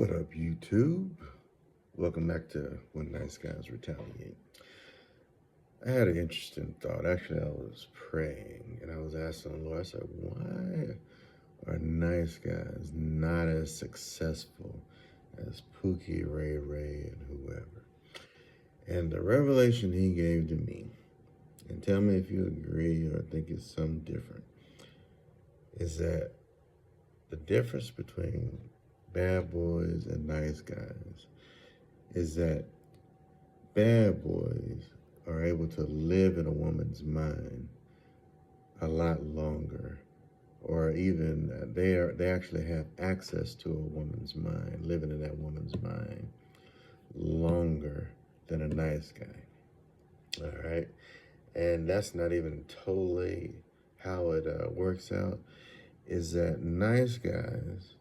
What up, YouTube? Welcome back to When Nice Guys Retaliate. I had an interesting thought. Actually, I was praying and I was asking the Lord, I said, why are nice guys not as successful as Pookie, Ray, and whoever? And the revelation he gave to me, and tell me if you agree or think it's something different, is that the difference between bad boys and nice guys is that bad boys are able to live in a woman's mind a lot longer, or even they actually have access to a woman's mind, living in that woman's mind longer than a nice guy. All right, and that's not even totally how it works out. Is that nice guys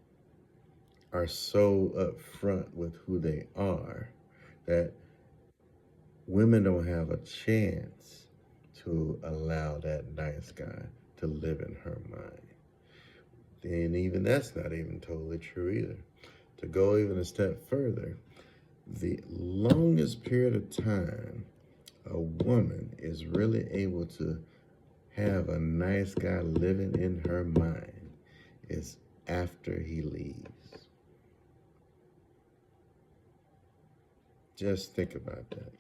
are so upfront with who they are that women don't have a chance to allow that nice guy to live in her mind. And even that's not even totally true either. To go even a step further, the longest period of time a woman is really able to have a nice guy living in her mind is after he leaves. Just think about that.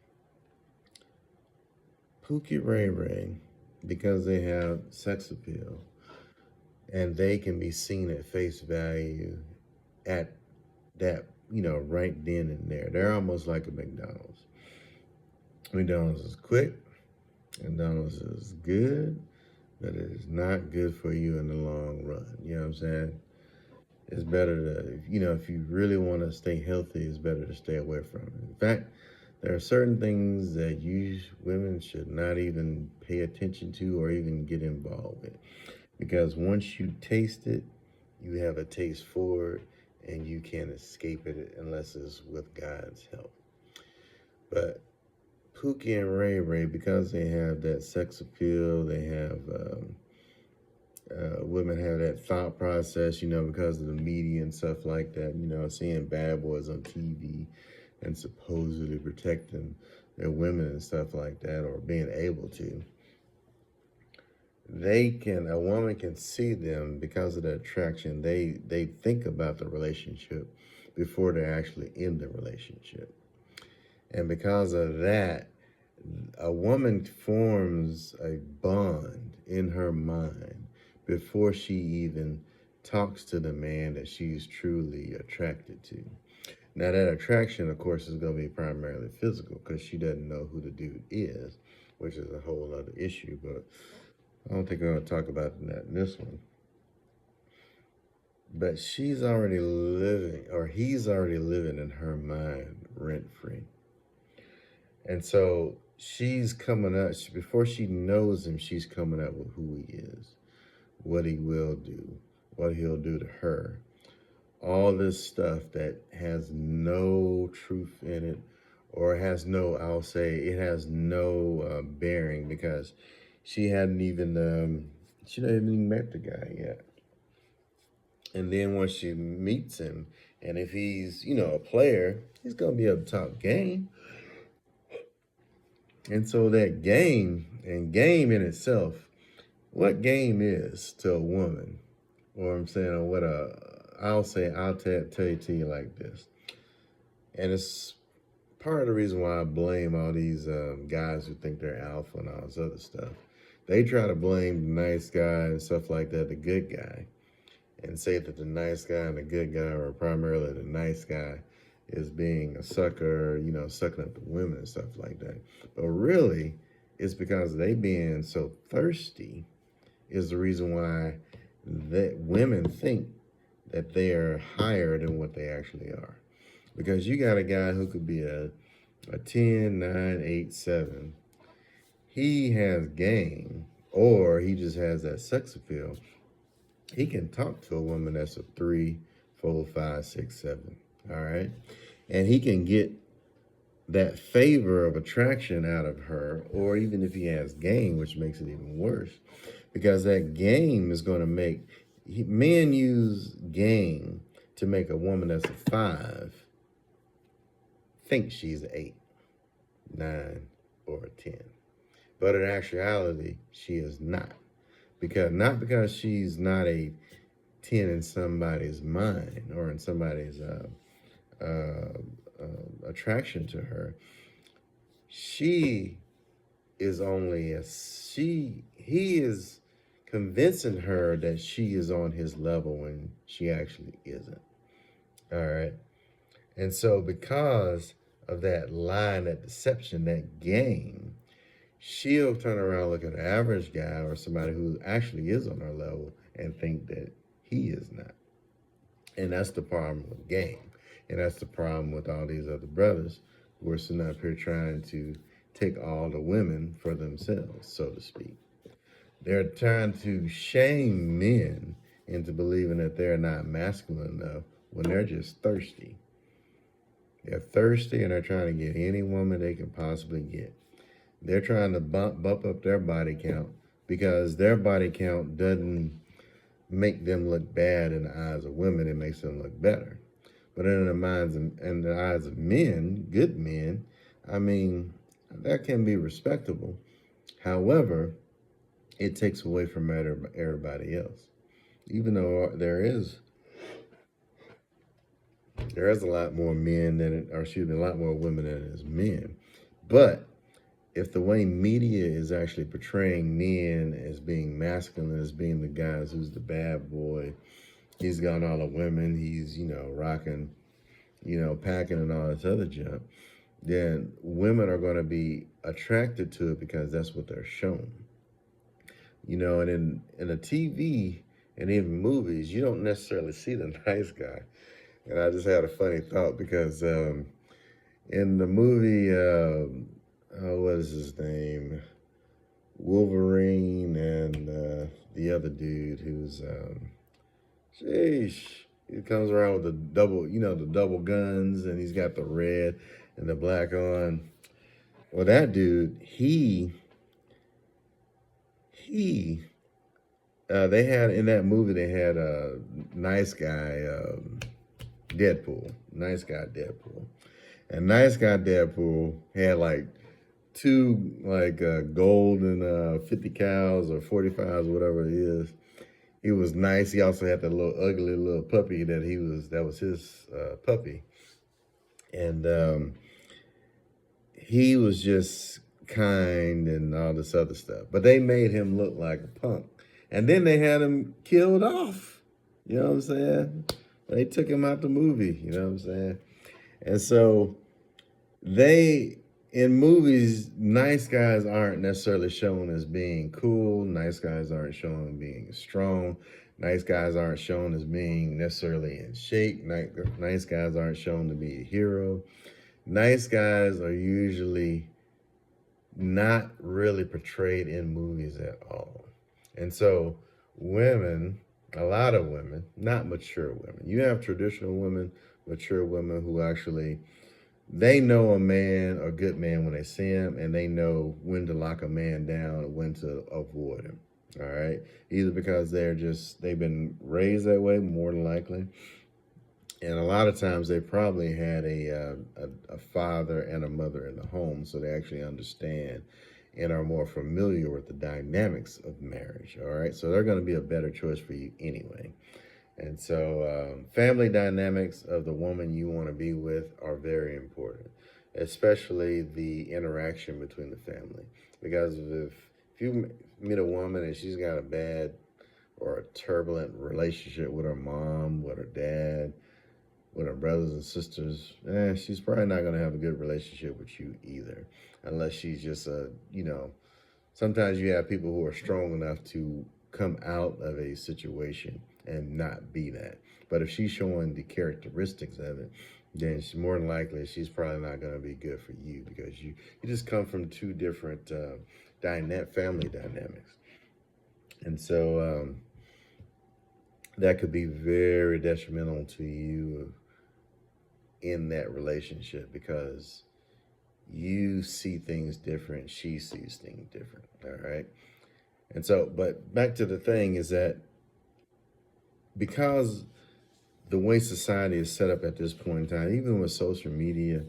Pookie Ray, because they have sex appeal and they can be seen at face value at that, right then and there. They're almost like a McDonald's. McDonald's is quick, McDonald's is good, but it is not good for you in the long run. You know what I'm saying? It's better to, if you really want to stay healthy, it's better to stay away from it. In fact, there are certain things that women should not even pay attention to or even get involved with. Because once you taste it, you have a taste for it, and you can't escape it unless it's with God's help. But Pookie and Ray, because they have that sex appeal, they have, women have that thought process, because of the media and stuff like that, seeing bad boys on TV and supposedly protecting their women and stuff like that, or being able to. A woman can see them because of the attraction. They think about the relationship before they're actually in the relationship. And because of that, a woman forms a bond in her mind before she even talks to the man that she's truly attracted to. Now, that attraction, of course, is going to be primarily physical because she doesn't know who the dude is, which is a whole other issue, but I don't think I'm going to talk about that in this one. But she's already living, or he's already living in her mind rent-free. And so she's coming up, before she knows him, she's coming up with who he is, what he will do, what he'll do to her. All this stuff that has no truth in it, or has no, I'll say, it has no bearing, because she hadn't even met the guy yet. And then once she meets him, and if he's, a player, he's going to be able to talk game. And so that game in itself, what game is to a woman, or I'm saying, I'll tell you to you like this. And it's part of the reason why I blame all these guys who think they're alpha and all this other stuff. They try to blame the nice guy and stuff like that, the good guy, and say that the nice guy and the good guy, or primarily the nice guy, is being a sucker, sucking up the women and stuff like that. But really, it's because they being so thirsty is the reason why that women think that they are higher than what they actually are. Because you got a guy who could be a 10, 9, 8, 7. He has game, or he just has that sex appeal. He can talk to a woman that's a 3, 4, 5, 6, 7. All right. And he can get that favor of attraction out of her, or even if he has game, which makes it even worse, because that game is going to make men use game to make a woman that's a 5 think she's an 8, 9, or a 10. But in actuality, she is not. Not because she's not a 10 in somebody's mind or in somebody's attraction to her. She is only he is convincing her that she is on his level when she actually isn't. All right. And so because of that lie and that deception, that game, she'll turn around, look at an average guy or somebody who actually is on her level and think that he is not. And that's the problem with game. And that's the problem with all these other brothers who are sitting up here trying to take all the women for themselves, so to speak. They're trying to shame men into believing that they're not masculine enough when they're just thirsty. They're thirsty and they're trying to get any woman they can possibly get. They're trying to bump up their body count because their body count doesn't make them look bad in the eyes of women. It makes them look better. But in the eyes of men, good men, I mean, that can be respectable. However, it takes away from everybody else. Even though there is a lot more men a lot more women than it is men. But if the way media is actually portraying men as being masculine, as being the guys who's the bad boy, he's got all the women, he's, rocking, packing and all this other junk, then women are going to be attracted to it because that's what they're shown. And in the TV and even movies, you don't necessarily see the nice guy. And I just had a funny thought because in the movie, what is his name? Wolverine and the other dude who's, he comes around with the double guns, and he's got the red and the black on. Well, that dude, they had in that movie, they had a nice guy, Deadpool. Nice guy Deadpool. And nice guy Deadpool had like two golden 50 cows or 45s, whatever it is. He was nice. He also had that little ugly little puppy that was his puppy. And he was just kind and all this other stuff. But they made him look like a punk. And then they had him killed off. You know what I'm saying? They took him out the movie. You know what I'm saying? And so in movies, nice guys aren't necessarily shown as being cool. Nice guys aren't shown as being strong. Nice guys aren't shown as being necessarily in shape. Nice guys aren't shown to be a hero. Nice guys are usually not really portrayed in movies at all. And so a lot of women, not mature women. You have traditional women, mature women who actually, they know a good man when they see him, and they know when to lock a man down and when to avoid him. All right. Either because they've been raised that way, more than likely. And a lot of times they probably had a father and a mother in the home, so they actually understand and are more familiar with the dynamics of marriage. All right. So they're going to be a better choice for you anyway. And so family dynamics of the woman you want to be with are very important, especially the interaction between the family. Because if you meet a woman and she's got a bad or a turbulent relationship with her mom, with her dad, with her brothers and sisters, she's probably not going to have a good relationship with you either. Unless she's just sometimes you have people who are strong enough to come out of a situation and not be that. But if she's showing the characteristics of it, then more than likely she's probably not going to be good for you, because you just come from two different family dynamics. And so that could be very detrimental to you in that relationship, because you see things different, she sees things different. All right. And so, but back to the thing is that because the way society is set up at this point in time, even with social media,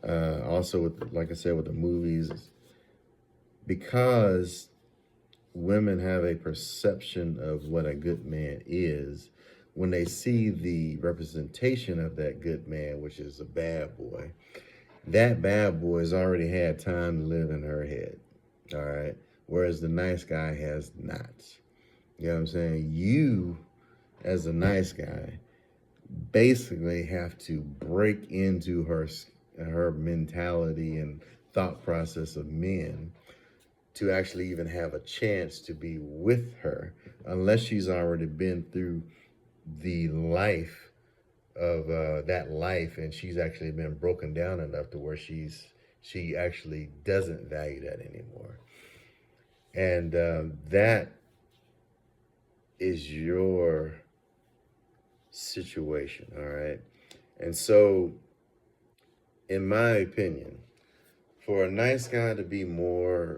also with, like I said, with the movies, because women have a perception of what a good man is. When they see the representation of that good man, which is a bad boy, that bad boy has already had time to live in her head. All right. Whereas the nice guy has not. You know what I'm saying? You, as a nice guy, basically have to break into her mentality and thought process of men to actually even have a chance to be with her, unless she's already been through the life of that life, and she's actually been broken down enough to where she actually doesn't value that anymore. And that is your situation, all right? And so, in my opinion, for a nice guy to be more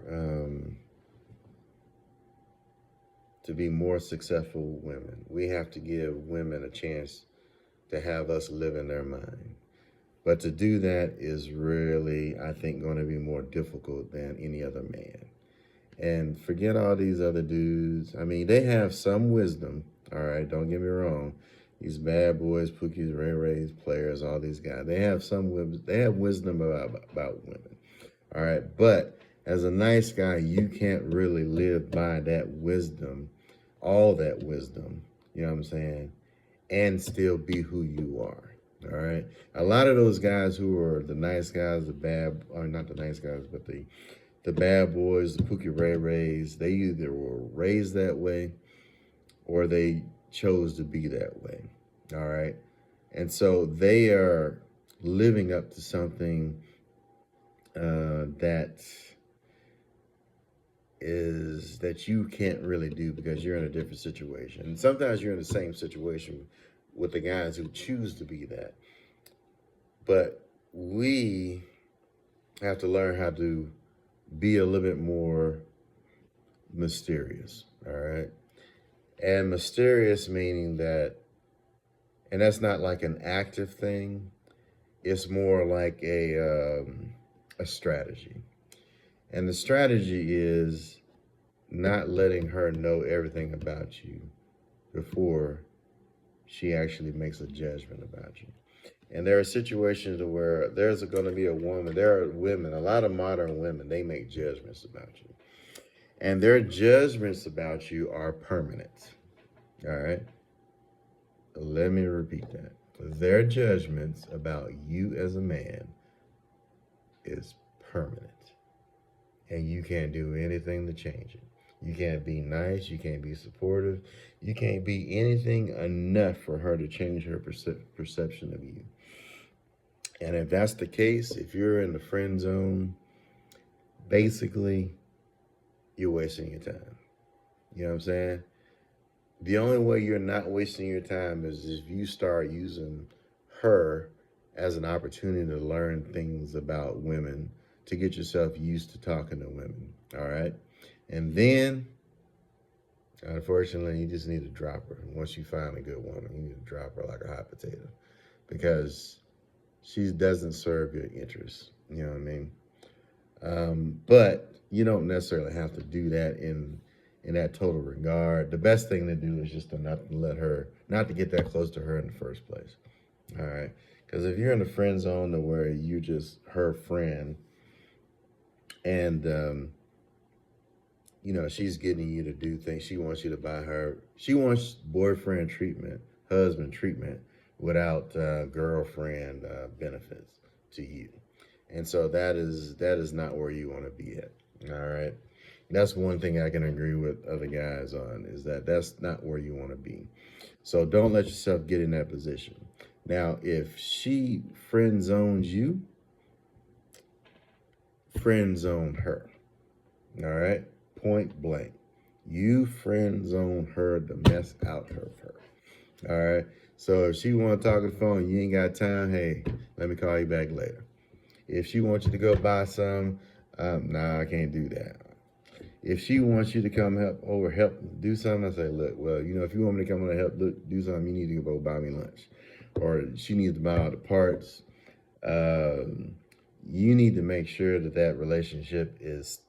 successful with women, we have to give women a chance to have us live in their mind. But to do that is really, I think, going to be more difficult than any other man. And forget all these other dudes. I mean, they have some wisdom, all right? Don't get me wrong. These bad boys, Pookies, Ray Rays, players, all these guys, they have wisdom about women, all right? But as a nice guy, you can't really live by that wisdom, all that wisdom, you know what I'm saying, and still be who you are, all right? A lot of those guys who are the nice guys, or not the nice guys, but the bad boys, the Pookie Ray Rays, they either were raised that way or they chose to be that way, all right? And so they are living up to something that you can't really do because you're in a different situation. And sometimes you're in the same situation with the guys who choose to be that. But we have to learn how to be a little bit more mysterious, all right? And mysterious meaning that, and that's not like an active thing, it's more like a strategy. And the strategy is not letting her know everything about you before she actually makes a judgment about you. And there are situations where there's going to be a woman, there are women, a lot of modern women, they make judgments about you. And their judgments about you are permanent. All right? Let me repeat that. Their judgments about you as a man is permanent. And you can't do anything to change it. You can't be nice. You can't be supportive. You can't be anything enough for her to change her perception of you. And if that's the case, if you're in the friend zone, basically, you're wasting your time. You know what I'm saying? The only way you're not wasting your time is if you start using her as an opportunity to learn things about women, to get yourself used to talking to women, all right? And then, unfortunately, you just need to drop her. Once you find a good woman, you need to drop her like a hot potato because she doesn't serve your interests, you know what I mean? But you don't necessarily have to do that in that total regard. The best thing to do is just to not to get that close to her in the first place, all right? Because if you're in the friend zone to where you're just her friend, and she's getting you to do things, she wants you to buy her, she wants boyfriend treatment, husband treatment, without girlfriend benefits to you. And so that is not where you want to be at, all right? That's one thing I can agree with other guys on, is that that's not where you want to be. So don't let yourself get in that position. Now, if she friend zones you, friend zone her, all right? Point blank. You friend zone her the mess out of her, all right? So if she want to talk on the phone, you ain't got time, hey, let me call you back later. If she wants you to go buy some, nah, I can't do that. If she wants you to come help do something, I say, look, well, if you want me to come over and help do something, you need to go buy me lunch, or she needs to buy all the parts. You need to make sure that relationship is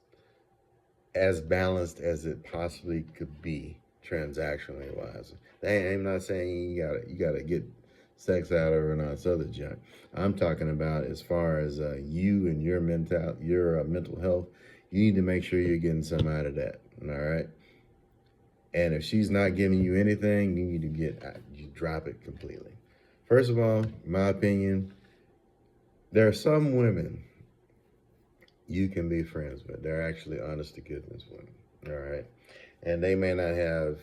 as balanced as it possibly could be, transactionally wise. I'm not saying you gotta get sex out of her and all this other junk. I'm talking about as far as you and your mental health. You need to make sure you're getting some out of that. All right. And if she's not giving you anything, you need to you drop it completely. First of all, in my opinion, there are some women you can be friends with. They're actually honest to goodness women. All right. And they may not have,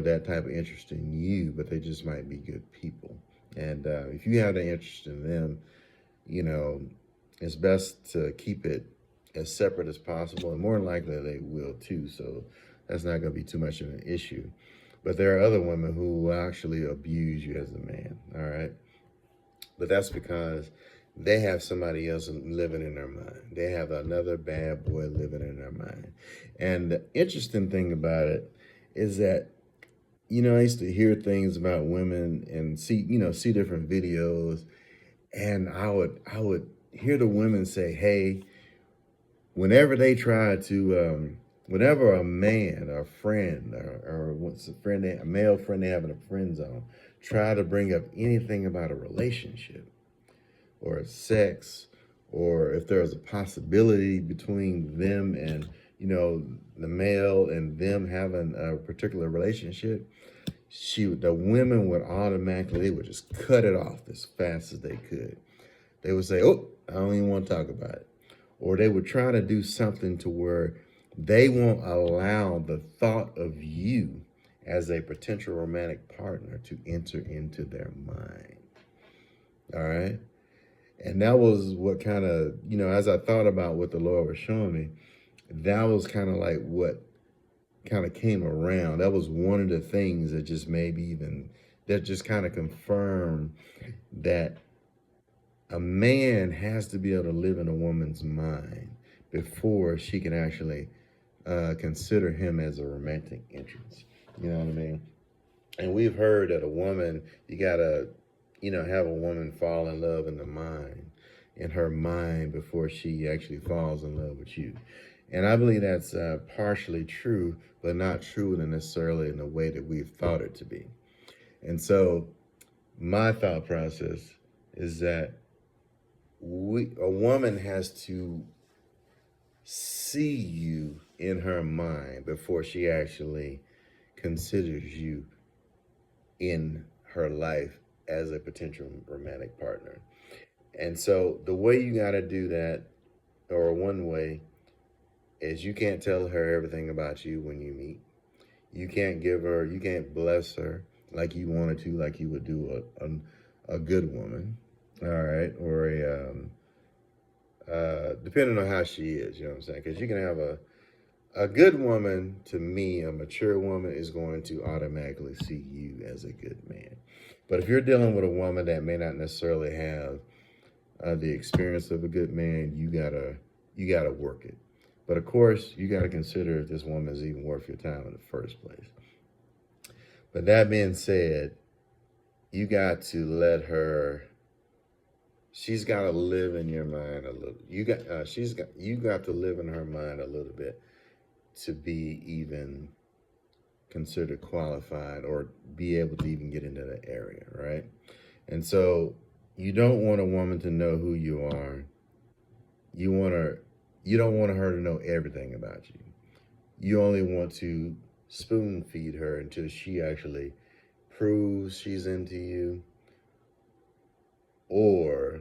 that type of interest in you, but they just might be good people. And if you have that interest in them, it's best to keep it as separate as possible. And more than likely, they will too. So that's not going to be too much of an issue. But there are other women who will actually abuse you as a man. All right. But that's because they have somebody else living in their mind. They have another bad boy living in their mind. And the interesting thing about it is that, I used to hear things about women and see different videos, and I would hear the women say, hey, whenever they try to, whenever a man or a friend or what's a male friend they have in a friend zone, try to bring up anything about a relationship or sex, or if there's a possibility between them and, the male and them having a particular relationship, the women would they would just cut it off as fast as they could. They would say, oh, I don't even want to talk about it. Or they would try to do something to where they won't allow the thought of you as a potential romantic partner to enter into their mind. All right. And that was what kind of, as I thought about what the Lord was showing me, that was kind of like what kind of came around. That was one of the things that just that just kind of confirmed that a man has to be able to live in a woman's mind before she can actually consider him as a romantic interest. You know what I mean? And we've heard that a woman, you gotta, have a woman fall in love in her mind before she actually falls in love with you. And I believe that's partially true, but not true necessarily in the way that we've thought it to be. And so my thought process is that a woman has to see you in her mind before she actually considers you in her life as a potential romantic partner. And so the way you got to do that, or one way, is you can't tell her everything about you when you meet. You can't bless her like you wanted to, like you would do a good woman, all right, or depending on how she is, you know what I'm saying? Because you can have a good woman, to me, a mature woman is going to automatically see you as a good man. But if you're dealing with a woman that may not necessarily have the experience of a good man, you gotta work it. But of course, you gotta consider if this woman is even worth your time in the first place. But that being said, you got to let her. She's got to live in your mind a little. You got to live in her mind a little bit to be even considered qualified or be able to even get into the area, right? And so you don't want a woman to know who you are. You don't want her to know everything about you. You only want to spoon feed her until she actually proves she's into you, or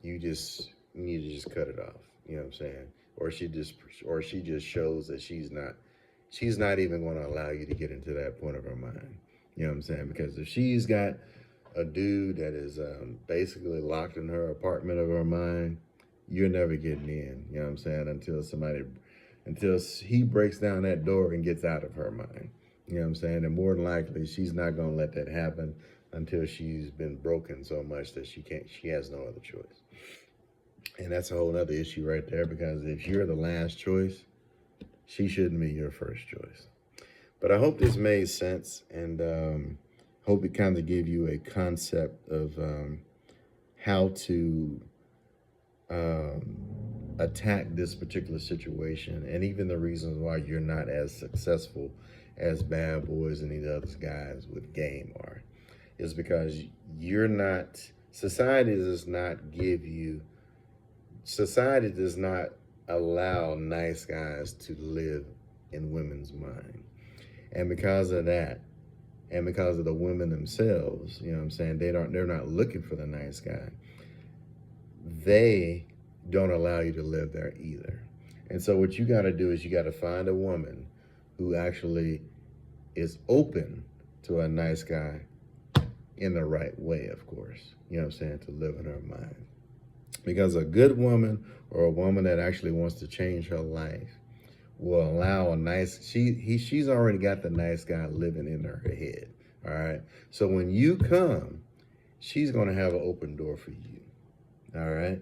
you need to just cut it off. You know what I'm saying? Or she just shows that she's not even going to allow you to get into that point of her mind. You know what I'm saying? Because if she's got a dude that is basically locked in her apartment of her mind, you're never getting in. You know what I'm saying? Until he breaks down that door and gets out of her mind. You know what I'm saying? And more than likely, she's not going to let that happen until she's been broken so much that she has no other choice. And that's a whole other issue right there, because if you're the last choice, she shouldn't be your first choice. But I hope this made sense, and hope it kind of gave you a concept of how to attack this particular situation, and even the reasons why you're not as successful as bad boys and these other guys with game are, is because you're not, society does not give you, society does not allow nice guys to live in women's mind. And because of that, and because of the women themselves, you know what I'm saying, they're not looking for the nice guy. They don't allow you to live there either. And so what you got to do is you got to find a woman who actually is open to a nice guy in the right way, of course, you know what I'm saying, to live in her mind. Because a good woman, or a woman that actually wants to change her life, will allow a nice, she's already got the nice guy living in her head, all right? So when you come, she's going to have an open door for you, all right?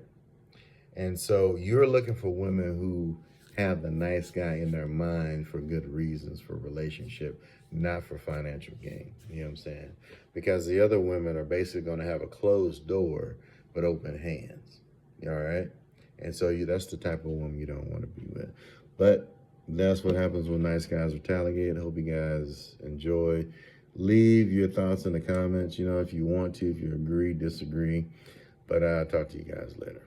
And so you're looking for women who have the nice guy in their mind for good reasons, for relationship, not for financial gain. You know what I'm saying? Because the other women are basically going to have a closed door but open hands. All right? And so that's the type of woman you don't want to be with. But that's what happens when nice guys retaliate. I hope you guys enjoy. Leave your thoughts in the comments, you know, if you want to, if you agree, disagree. But I'll talk to you guys later.